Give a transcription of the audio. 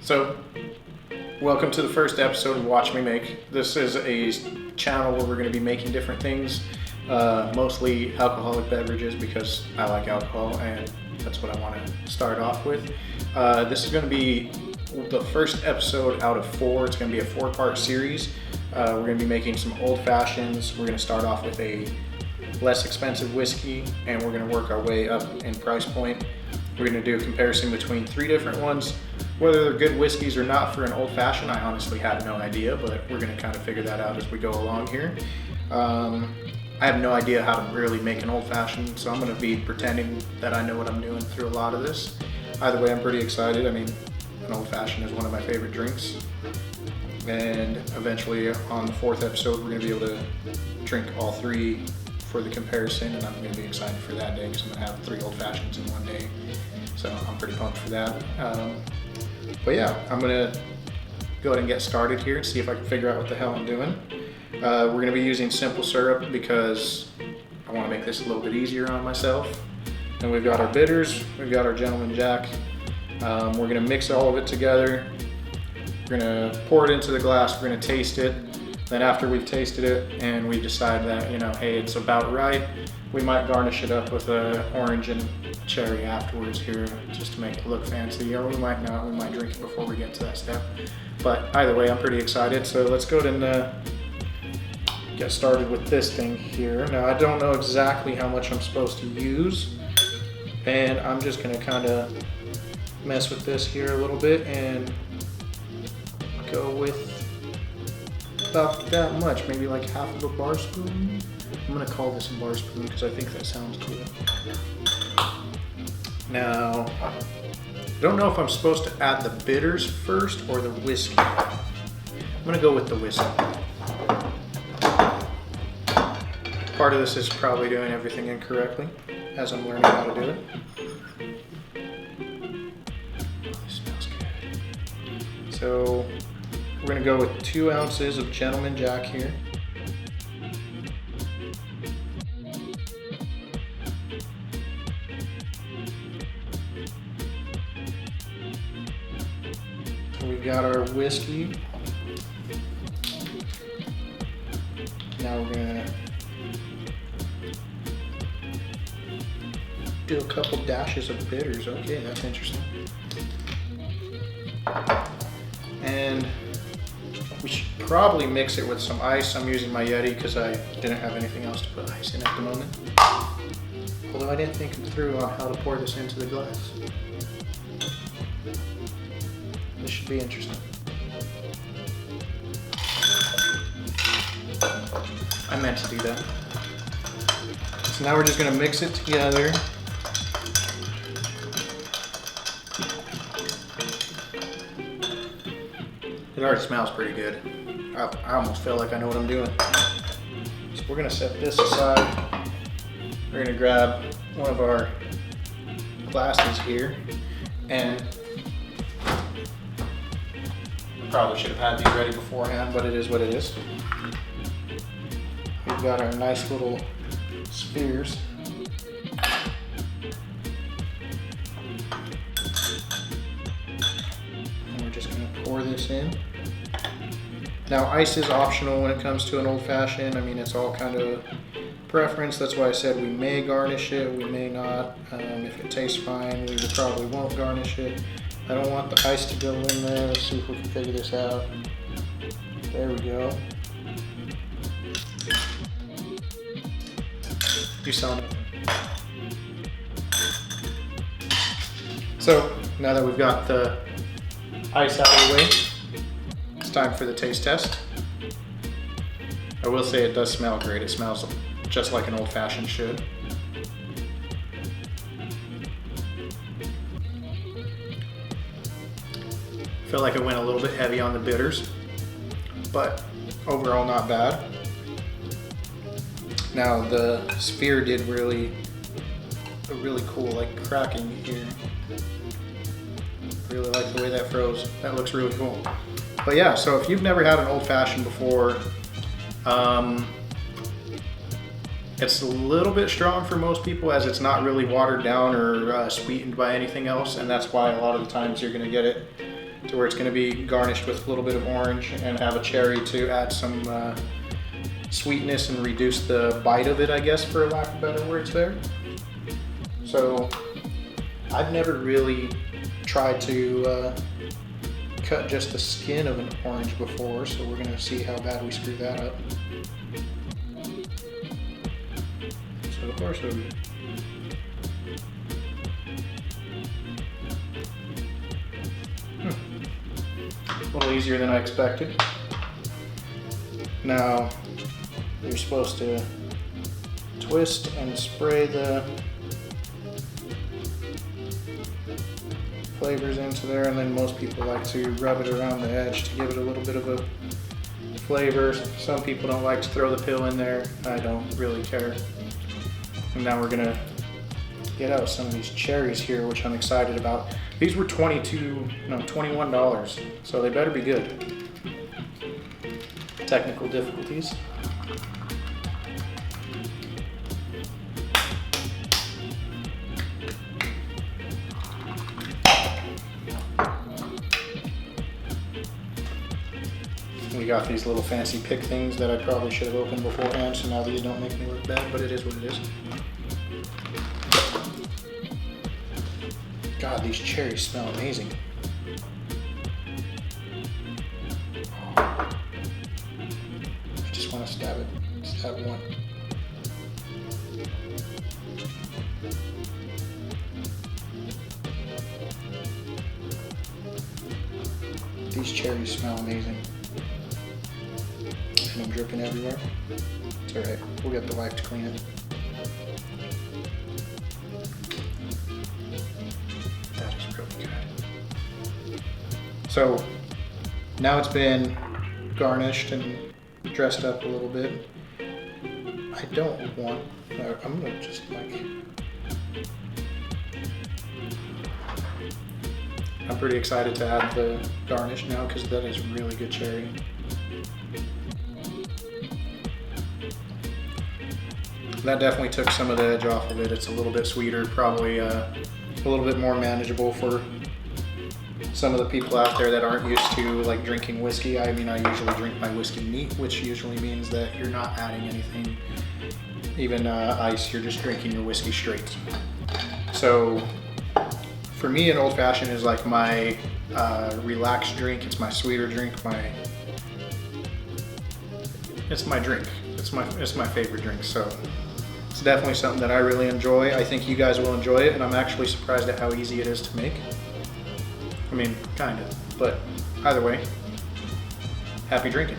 So, welcome to the first episode of Watch Me Make. This is a channel where we're going to be making different things, mostly alcoholic beverages because I like alcohol and that's what I want to start off with. This is going to be the first episode out of 4. It's going to be a 4-part series. We're going to be making some old fashions. We're going to start off with a less expensive whiskey and we're going to work our way up in price point. We're going to do a comparison between 3 different ones. Whether they're good whiskeys or not for an old fashioned, I honestly have no idea, but we're going to kind of figure that out as we go along here. I have no idea how to really make an old fashioned, so I'm going to be pretending that I know what I'm doing through a lot of this. Either way, I'm pretty excited. I mean, an old fashioned is one of my favorite drinks. And eventually on the 4th episode, we're going to be able to drink all 3 for the comparison, and I'm going to be excited for that day because I'm going to have 3 old fashions in one day. So I'm pretty pumped for that. But yeah, I'm gonna go ahead and get started here and see if I can figure out what the hell I'm doing. We're gonna be using simple syrup because I wanna make this a little bit easier on myself. And we've got our bitters, we've got our Gentleman Jack. We're gonna mix all of it together. We're gonna pour it into the glass, we're gonna taste it. Then after we've tasted it and we decide that, hey, it's about right, we might garnish it up with an orange and cherry afterwards here just to make it look fancy, or we might not, we might drink it before we get to that step. But either way, I'm pretty excited, so let's go ahead and get started with this thing here. Now, I don't know exactly how much I'm supposed to use, and I'm just gonna kind of mess with this here a little bit and go with about that much, maybe like half of a bar spoon. I'm gonna call this a bar spoon because I think that sounds cool. Now, I don't know if I'm supposed to add the bitters first or the whiskey. I'm gonna go with the whiskey. Part of this is probably doing everything incorrectly as I'm learning how to do it. Oh, this smells good. So, we're gonna go with 2 ounces of Gentleman Jack here. We've got our whiskey. Now we're gonna do a couple dashes of bitters. Okay, that's interesting. And we should probably mix it with some ice. I'm using my Yeti because I didn't have anything else to put ice in at the moment. Although I didn't think through on how to pour this into the glass. This should be interesting. I meant to do that. So now we're just gonna mix it together. It already smells pretty good. I almost feel like I know what I'm doing. So we're gonna set this aside. We're gonna grab one of our glasses here, and probably should have had these ready beforehand, but it is what it is. We've got our nice little spheres. And we're just gonna pour this in. Now, ice is optional when it comes to an old fashioned. I mean, it's all kind of preference. That's why I said we may garnish it, we may not. If it tastes fine, we probably won't garnish it. I don't want the ice to go in there. Let's see if we can figure this out. There we go. You sound it. So now that we've got the ice out of the way, it's time for the taste test. I will say it does smell great. It smells just like an old fashioned should. I feel like it went a little bit heavy on the bitters, but overall not bad. Now the sphere did really cool, like cracking here. Really like the way that froze. That looks really cool. But yeah, so if you've never had an old fashioned before, it's a little bit strong for most people as it's not really watered down or sweetened by anything else, and that's why a lot of the times you're gonna get it to where it's going to be garnished with a little bit of orange and have a cherry to add some sweetness and reduce the bite of it, I guess, for lack of better words there. So I've never really tried to cut just the skin of an orange before, so we're going to see how bad we screw that up. So far so good. A little easier than I expected. Now you're supposed to twist and spray the flavors into there, and then most people like to rub it around the edge to give it a little bit of a flavor. Some people don't like to throw the pill in there. I don't really care. And now we're gonna get out some of these cherries here, which I'm excited about. These were $21, so they better be good. Technical difficulties. We got these little fancy pick things that I probably should have opened beforehand, so now these don't make me look bad, but it is what it is. God, these cherries smell amazing. I just want to stab one. These cherries smell amazing. And I'm dripping everywhere. It's alright, we'll get the wife to clean it. That is really good. So now it's been garnished and dressed up a little bit. I don't want, I'm gonna just I'm pretty excited to add the garnish now because that is really good cherry. That definitely took some of the edge off of it. It's a little bit sweeter, probably a little bit more manageable for some of the people out there that aren't used to like drinking whiskey. I mean, I usually drink my whiskey neat, which usually means that you're not adding anything, even ice, you're just drinking your whiskey straight. So for me, an old fashioned is like my relaxed drink. It's my sweeter drink. It's my drink. It's my favorite drink. So it's definitely something that I really enjoy. I think you guys will enjoy it, and I'm actually surprised at how easy it is to make. I mean, kind of, but either way, happy drinking.